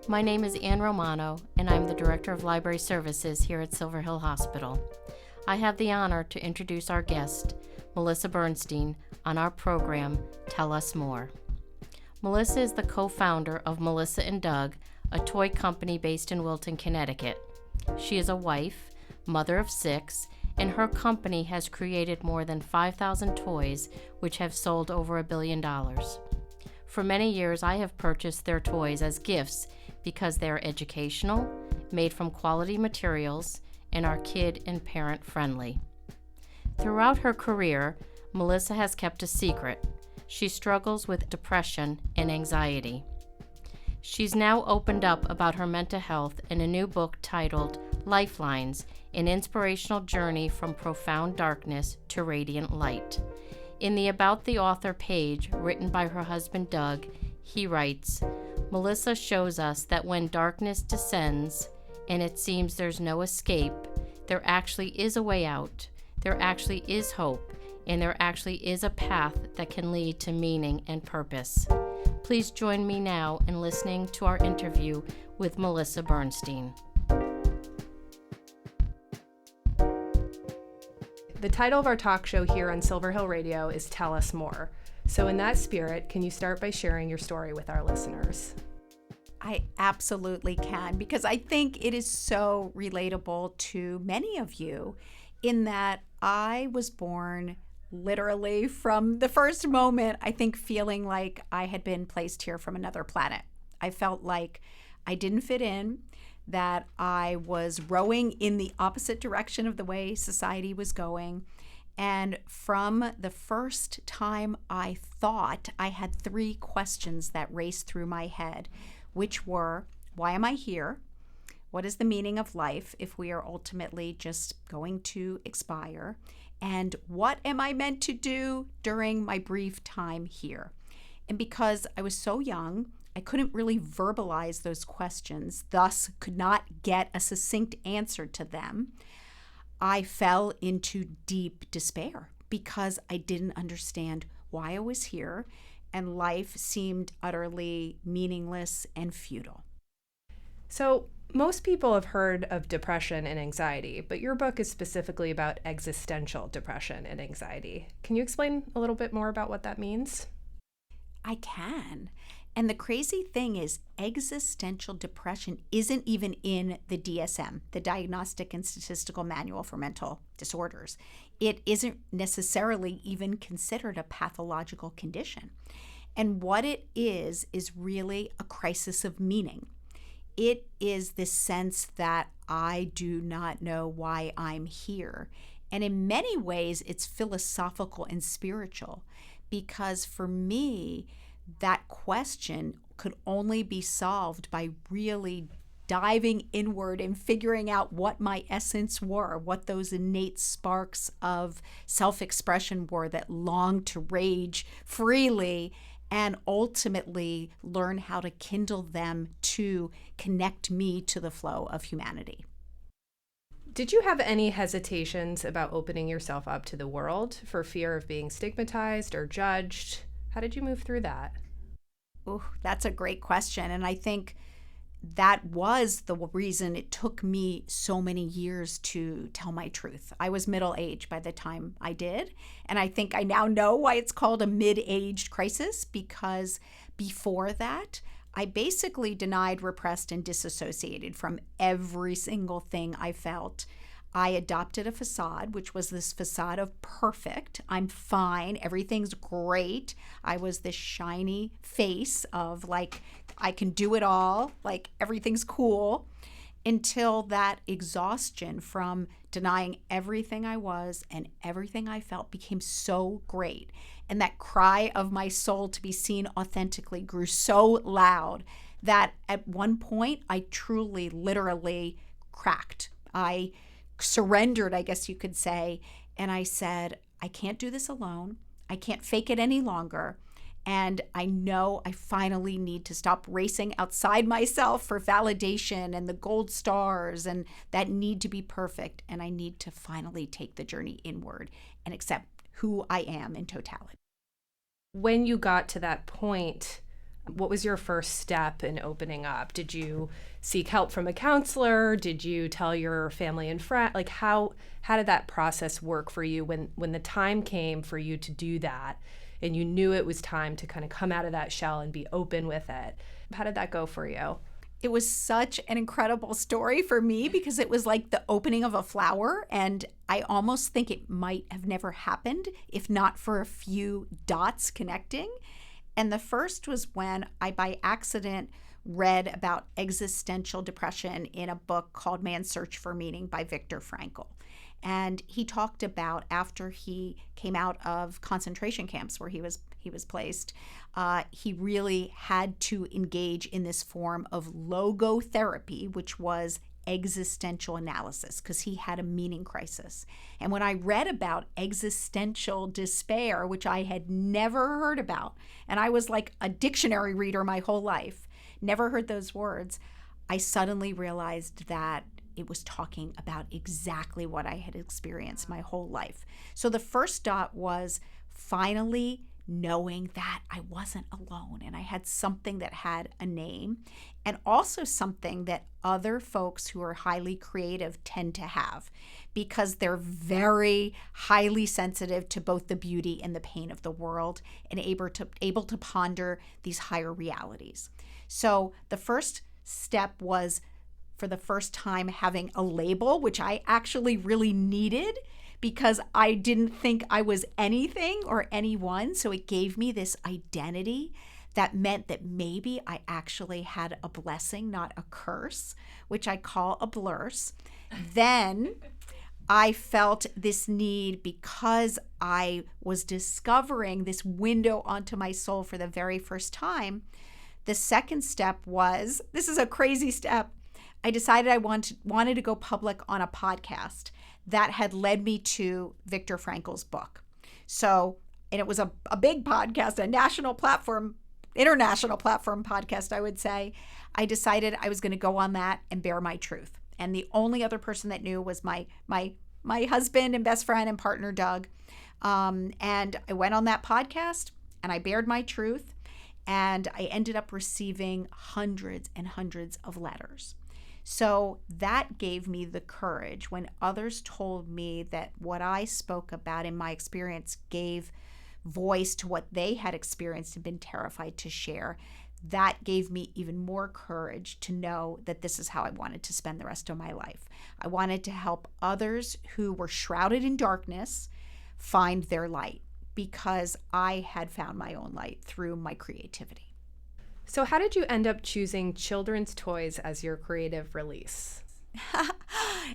My name is Ann Romano, and I'm the Director of Library Services here at Silver Hill Hospital. I have the honor to introduce our guest, Melissa Bernstein, on our program, Tell Us More. Melissa is the co-founder of Melissa and Doug, a toy company based in Wilton, Connecticut. She is a wife, mother of 6, and her company has created more than 5,000 toys, which have sold over $1 billion. For many years, I have purchased their toys as gifts because they are educational, made from quality materials, and are kid and parent friendly. Throughout her career, Melissa has kept a secret. She struggles with depression and anxiety. She's now opened up about her mental health in a new book titled Lifelines, an inspirational journey from profound darkness to radiant light. In the About the Author page, written by her husband Doug, he writes, Melissa shows us that when darkness descends and it seems there's no escape, there actually is a way out, there actually is hope, and there actually is a path that can lead to meaning and purpose. Please join me now in listening to our interview with Melissa Bernstein. The title of our talk show here on Silver Hill Radio is Tell Us More. So in that spirit, can you start by sharing your story with our listeners? I absolutely can, because I think it is so relatable to many of you in that I was born literally from the first moment, I think, feeling like I had been placed here from another planet. I felt like I didn't fit in, that I was rowing in the opposite direction of the way society was going. And from the first time I thought, I had 3 questions that raced through my head, which were, why am I here? What is the meaning of life if we are ultimately just going to expire? And what am I meant to do during my brief time here? And because I was so young, I couldn't really verbalize those questions, thus could not get a succinct answer to them. I fell into deep despair because I didn't understand why I was here, and life seemed utterly meaningless and futile. So most people have heard of depression and anxiety, but your book is specifically about existential depression and anxiety. Can you explain a little bit more about what that means? I can. And the crazy thing is, existential depression isn't even in the DSM, the Diagnostic and Statistical Manual for Mental Disorders. It isn't necessarily even considered a pathological condition. And what it is really a crisis of meaning. It is this sense that I do not know why I'm here. And in many ways, it's philosophical and spiritual, because for me, that question could only be solved by really diving inward and figuring out what my essence were, what those innate sparks of self-expression were that longed to rage freely, and ultimately learn how to kindle them to connect me to the flow of humanity. Did you have any hesitations about opening yourself up to the world for fear of being stigmatized or judged? How did you move through that? Oh, that's a great question. And I think that was the reason it took me so many years to tell my truth. I was middle-aged by the time I did. And I think I now know why it's called a mid-aged crisis, because before that, I basically denied, repressed, and disassociated from every single thing I felt. I adopted a facade, which was this facade of perfect. I'm fine. Everything's great. I was this shiny face of like, I can do it all. Like everything's cool, until that exhaustion from denying everything I was and everything I felt became so great. And that cry of my soul to be seen authentically grew so loud that at one point I truly, literally cracked. I surrendered, I guess you could say. And I said, I can't do this alone. I can't fake it any longer. And I know I finally need to stop racing outside myself for validation and the gold stars and that need to be perfect. And I need to finally take the journey inward and accept who I am in totality. When you got to that point What was your first step in opening up? Did you seek help from a counselor? Did you tell your family and friends? Like how did that process work for you when the time came for you to do that and you knew it was time to kind of come out of that shell and be open with it? How did that go for you? It was such an incredible story for me because it was like the opening of a flower, and I almost think it might have never happened if not for a few dots connecting. And the first was when I, by accident, read about existential depression in a book called Man's Search for Meaning by Viktor Frankl. And he talked about after he came out of concentration camps where he was placed, he really had to engage in this form of logotherapy, which was existential analysis, because he had a meaning crisis. And when I read about existential despair, which I had never heard about, and I was like a dictionary reader my whole life, never heard those words, I suddenly realized that it was talking about exactly what I had experienced my whole life. So the first dot was finally knowing that I wasn't alone and I had something that had a name, and also something that other folks who are highly creative tend to have, because they're very highly sensitive to both the beauty and the pain of the world and able to ponder these higher realities. So the first step was, for the first time, having a label, which I actually really needed because I didn't think I was anything or anyone. So it gave me this identity that meant that maybe I actually had a blessing, not a curse, which I call a blurse. Then I felt this need, because I was discovering this window onto my soul for the very first time. The second step was, this is a crazy step, I decided I wanted to go public on a podcast that had led me to Viktor Frankl's book. So, and it was a big podcast, a national platform, international platform podcast, I would say. I decided I was going to go on that and bear my truth. And the only other person that knew was my husband and best friend and partner, Doug. And I went on that podcast and I bared my truth. And I ended up receiving hundreds and hundreds of letters. So that gave me the courage when others told me that what I spoke about in my experience gave voice to what they had experienced and been terrified to share. That gave me even more courage to know that this is how I wanted to spend the rest of my life. I wanted to help others who were shrouded in darkness find their light, because I had found my own light through my creativity. So how did you end up choosing children's toys as your creative release?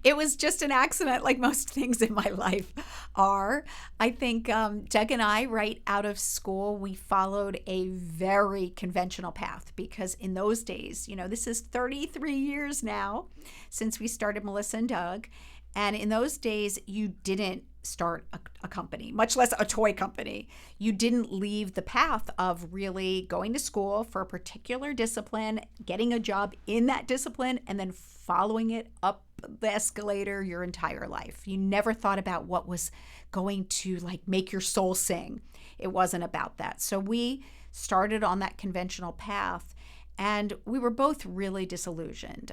It was just an accident, like most things in my life are. I think Doug and I, right out of school, we followed a very conventional path, because in those days, this is 33 years now since we started Melissa and Doug. And in those days, you didn't start a company, much less a toy company. You didn't leave the path of really going to school for a particular discipline, getting a job in that discipline, and then following it up the escalator your entire life. You never thought about what was going to make your soul sing. It wasn't about that. So we started on that conventional path. And we were both really disillusioned.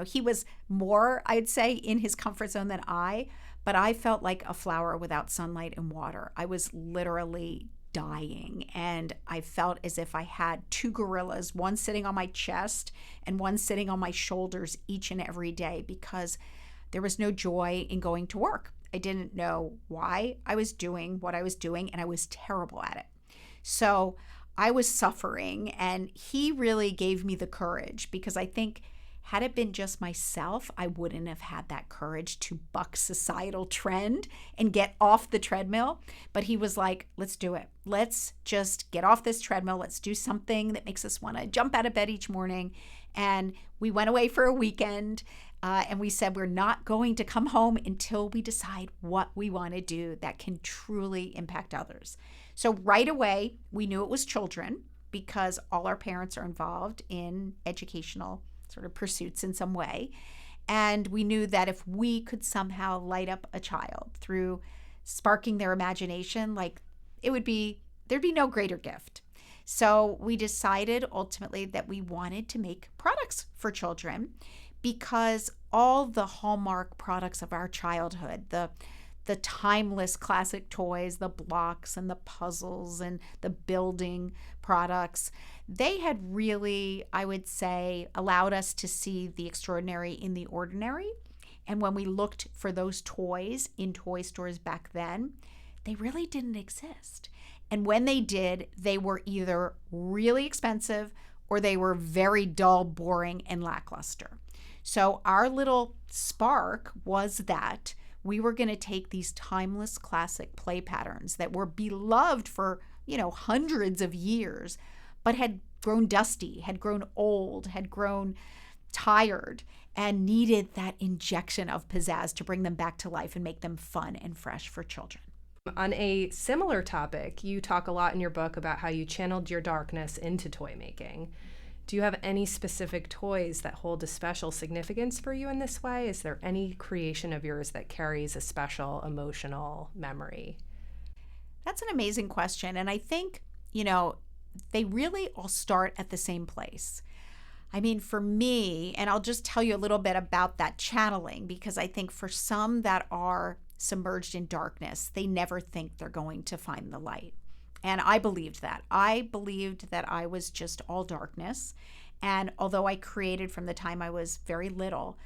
He was more, I'd say, in his comfort zone than I, but I felt like a flower without sunlight and water. I was literally dying, and I felt as if I had two gorillas, one sitting on my chest and one sitting on my shoulders each and every day, because there was no joy in going to work. I didn't know why I was doing what I was doing, and I was terrible at it. So I was suffering, and he really gave me the courage, because I think had it been just myself, I wouldn't have had that courage to buck societal trend and get off the treadmill. But he was like, let's do it. Let's just get off this treadmill. Let's do something that makes us want to jump out of bed each morning. And we went away for a weekend, and we said we're not going to come home until we decide what we want to do that can truly impact others. So right away, we knew it was children, because all our parents are involved in educational sort of pursuits in some way. And we knew that if we could somehow light up a child through sparking their imagination, there'd be no greater gift. So we decided ultimately that we wanted to make products for children because all the hallmark products of our childhood, the timeless classic toys, the blocks and the puzzles and the building products, they had really, I would say, allowed us to see the extraordinary in the ordinary. And when we looked for those toys in toy stores back then, they really didn't exist. And when they did, they were either really expensive or they were very dull, boring, and lackluster. So our little spark was that we were going to take these timeless classic play patterns that were beloved for, hundreds of years, but had grown dusty, had grown old, had grown tired, and needed that injection of pizzazz to bring them back to life and make them fun and fresh for children. On a similar topic, you talk a lot in your book about how you channeled your darkness into toy making. Do you have any specific toys that hold a special significance for you in this way? Is there any creation of yours that carries a special emotional memory? That's an amazing question. And I think, they really all start at the same place. I mean, for me, and I'll just tell you a little bit about that channeling, because I think for some that are submerged in darkness, they never think they're going to find the light. And I believed that. I believed that I was just all darkness. And although I created from the time I was very little,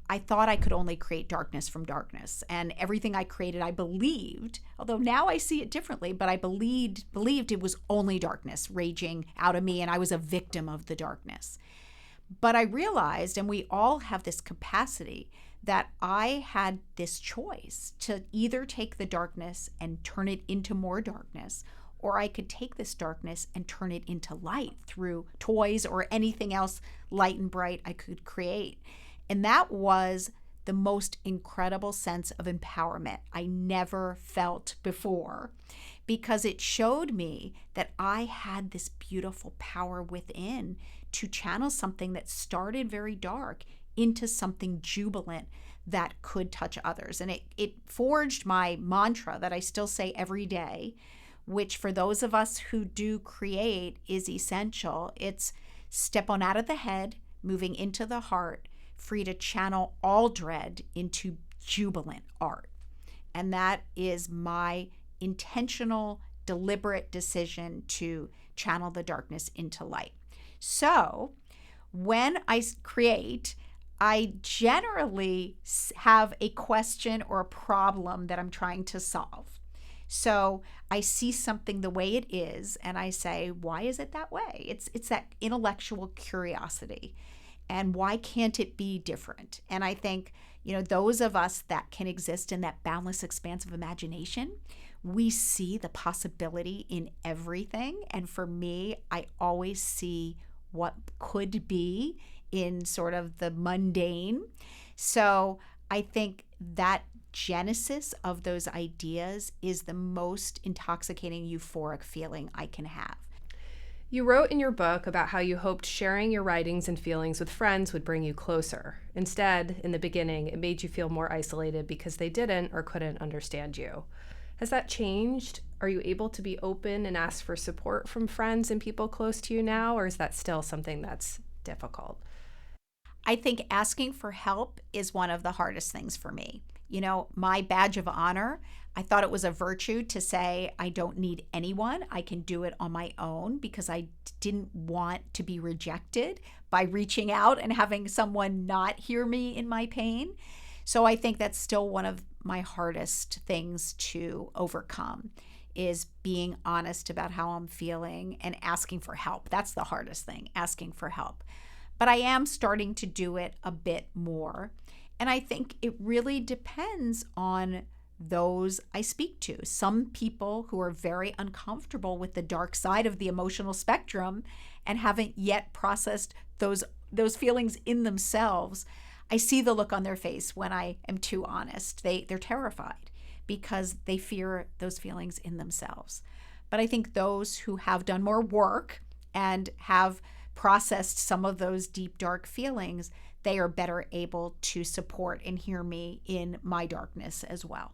I thought I could only create darkness from darkness. And everything I created, I believed, although now I see it differently, but I believed it was only darkness raging out of me, and I was a victim of the darkness. But I realized, and we all have this capacity, that I had this choice to either take the darkness and turn it into more darkness, or I could take this darkness and turn it into light through toys or anything else light and bright I could create. And that was the most incredible sense of empowerment I never felt before, because it showed me that I had this beautiful power within to channel something that started very dark into something jubilant that could touch others. And it forged my mantra that I still say every day, which for those of us who do create is essential. It's step on out of the head, moving into the heart, free to channel all dread into jubilant art. And that is my intentional, deliberate decision to channel the darkness into light. So when I create, I generally have a question or a problem that I'm trying to solve. So I see something the way it is, and I say, why is it that way? It's that intellectual curiosity. And why can't it be different? And I think, those of us that can exist in that boundless expanse of imagination, we see the possibility in everything. And for me, I always see what could be in sort of the mundane. So I think that genesis of those ideas is the most intoxicating, euphoric feeling I can have. You wrote in your book about how you hoped sharing your writings and feelings with friends would bring you closer. Instead, in the beginning, it made you feel more isolated because they didn't or couldn't understand you. Has that changed? Are you able to be open and ask for support from friends and people close to you now, or is that still something that's difficult? I think asking for help is one of the hardest things for me. My badge of honor, I thought it was a virtue to say I don't need anyone. I can do it on my own, because I didn't want to be rejected by reaching out and having someone not hear me in my pain. So I think that's still one of my hardest things to overcome, is being honest about how I'm feeling and asking for help. That's the hardest thing, asking for help. But I am starting to do it a bit more. And I think it really depends on those I speak to. Some people who are very uncomfortable with the dark side of the emotional spectrum and haven't yet processed those feelings in themselves, I see the look on their face when I am too honest. They're terrified because they fear those feelings in themselves. But I think those who have done more work and have processed some of those deep, dark feelings, they are better able to support and hear me in my darkness as well.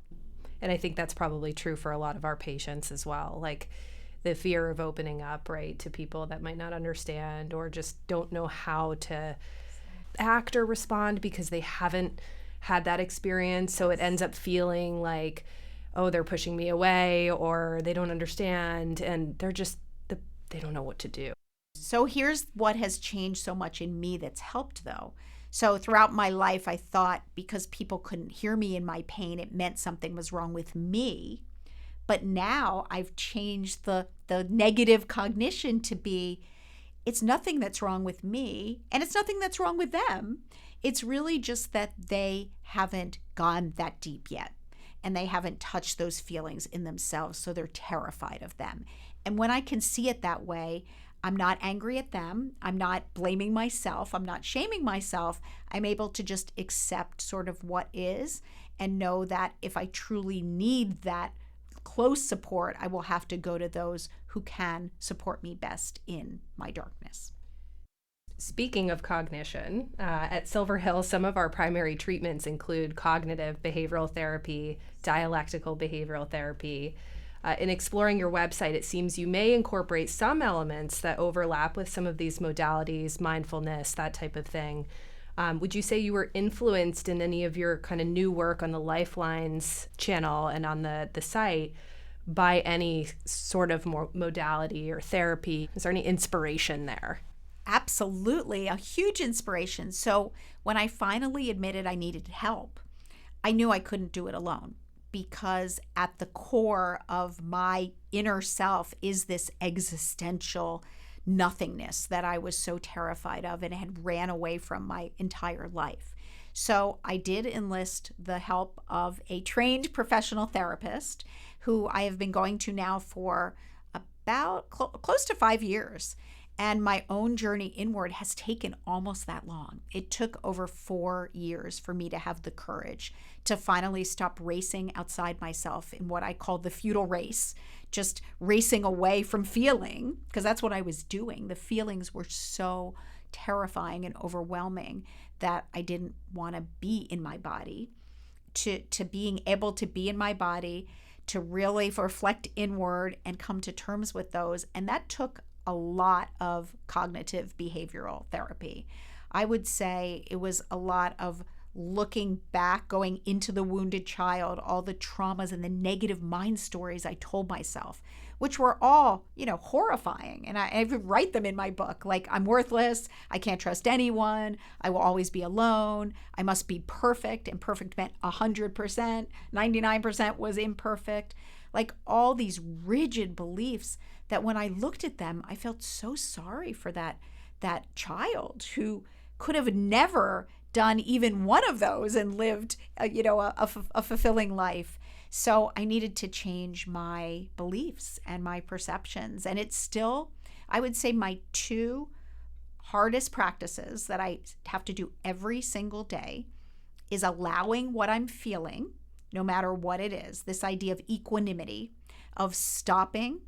And I think that's probably true for a lot of our patients as well. Like, the fear of opening up, right, to people that might not understand or just don't know how to act or respond because they haven't had that experience. So it ends up feeling like, oh, they're pushing me away or they don't understand and they don't know what to do. So here's what has changed so much in me that's helped, though. So throughout my life, I thought because people couldn't hear me in my pain, it meant something was wrong with me. But now I've changed the negative cognition to be, it's nothing that's wrong with me, and it's nothing that's wrong with them. It's really just that they haven't gone that deep yet, and they haven't touched those feelings in themselves, so they're terrified of them. And when I can see it that way, I'm not angry at them. I'm not blaming myself. I'm not shaming myself. I'm able to just accept sort of what is and know that if I truly need that close support, I will have to go to those who can support me best in my darkness. Speaking of cognition, at Silver Hill, some of our primary treatments include cognitive behavioral therapy, dialectical behavioral therapy. In exploring your website, it seems you may incorporate some elements that overlap with some of these modalities, mindfulness, that type of thing. Would you say you were influenced in any of your kind of new work on the Lifelines channel and on the site by any sort of more modality or therapy? Is there any inspiration there? Absolutely, a huge inspiration. So when I finally admitted I needed help, I knew I couldn't do it alone, because at the core of my inner self is this existential nothingness that I was so terrified of and had ran away from my entire life. So I did enlist the help of a trained professional therapist who I have been going to now for about close to 5 years. And my own journey inward has taken almost that long. It took over 4 years for me to have the courage to finally stop racing outside myself in what I call the futile race, just racing away from feeling, because that's what I was doing. The feelings were so terrifying and overwhelming that I didn't want to be in my body, to being able to be in my body, to really reflect inward and come to terms with those. And that took a lot of cognitive behavioral therapy. I would say it was a lot of looking back, going into the wounded child, all the traumas and the negative mind stories I told myself, which were all, horrifying. And I write them in my book, like, I'm worthless, I can't trust anyone, I will always be alone, I must be perfect, and perfect meant 100%, 99% was imperfect. Like all these rigid beliefs that when I looked at them, I felt so sorry for that child who could have never done even one of those and lived, a fulfilling life. So I needed to change my beliefs and my perceptions. And it's still, I would say, my 2 hardest practices that I have to do every single day is allowing what I'm feeling, no matter what it is, this idea of equanimity, of stopping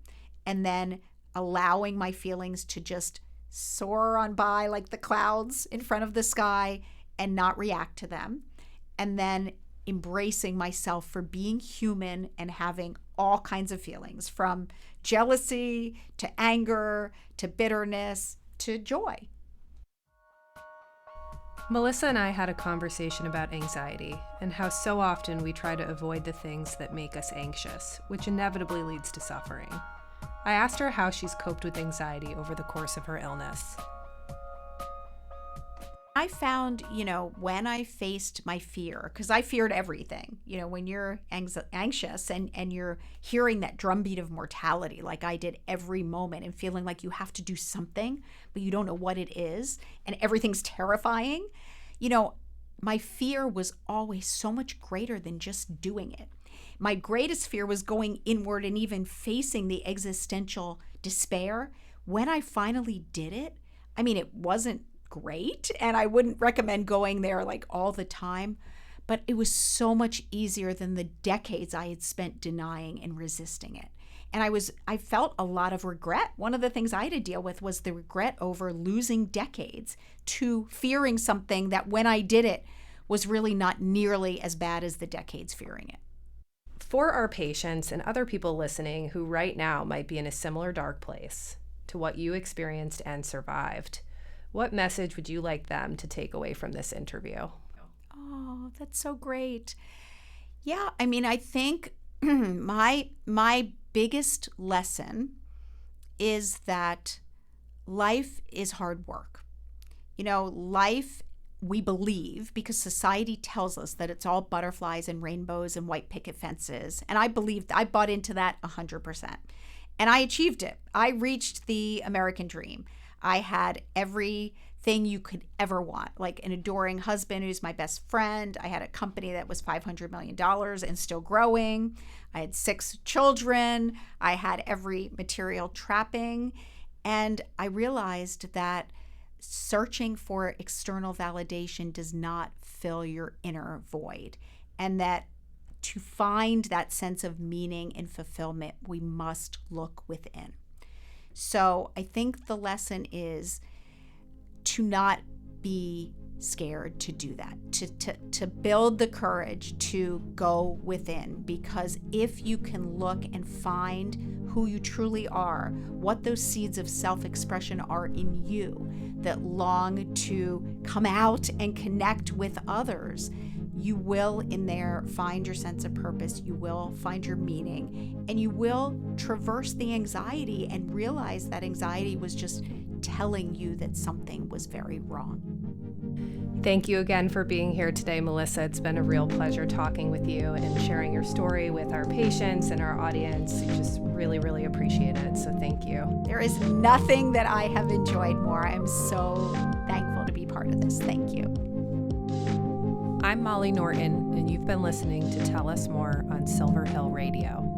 and then allowing my feelings to just soar on by like the clouds in front of the sky and not react to them. And then embracing myself for being human and having all kinds of feelings, from jealousy to anger to bitterness to joy. Melissa and I had a conversation about anxiety and how so often we try to avoid the things that make us anxious, which inevitably leads to suffering. I asked her how she's coped with anxiety over the course of her illness. I found, when I faced my fear, because I feared everything, when you're anxious and you're hearing that drumbeat of mortality, like I did every moment, and feeling like you have to do something, but you don't know what it is, and everything's terrifying, my fear was always so much greater than just doing it. My greatest fear was going inward and even facing the existential despair. When I finally did it, it wasn't great, and I wouldn't recommend going there like all the time, but it was so much easier than the decades I had spent denying and resisting it. And I felt a lot of regret. One of the things I had to deal with was the regret over losing decades to fearing something that when I did it was really not nearly as bad as the decades fearing it. For our patients and other people listening who right now might be in a similar dark place to what you experienced and survived, what message would you like them to take away from this interview? Oh, that's so great. Yeah, I mean, I think my biggest lesson is that life is hard work. You know, life, we believe, because society tells us that it's all butterflies and rainbows and white picket fences. And I bought into that 100%. And I achieved it. I reached the American dream. I had everything you could ever want, like an adoring husband who's my best friend. I had a company that was $500 million and still growing. I had 6 children. I had every material trapping. And I realized that searching for external validation does not fill your inner void, and that to find that sense of meaning and fulfillment, we must look within. So I think the lesson is to not be scared to do that, to build the courage to go within, because if you can look and find who you truly are, what those seeds of self-expression are in you that long to come out and connect with others, you will in there find your sense of purpose, you will find your meaning, and you will traverse the anxiety and realize that anxiety was just telling you that something was very wrong. Thank you again for being here today, Melissa. It's been a real pleasure talking with you and sharing your story with our patients and our audience. We just really, really appreciate it. So thank you. There is nothing that I have enjoyed more. I'm so thankful to be part of this. Thank you. I'm Molly Norton, and you've been listening to Tell Us More on Silver Hill Radio.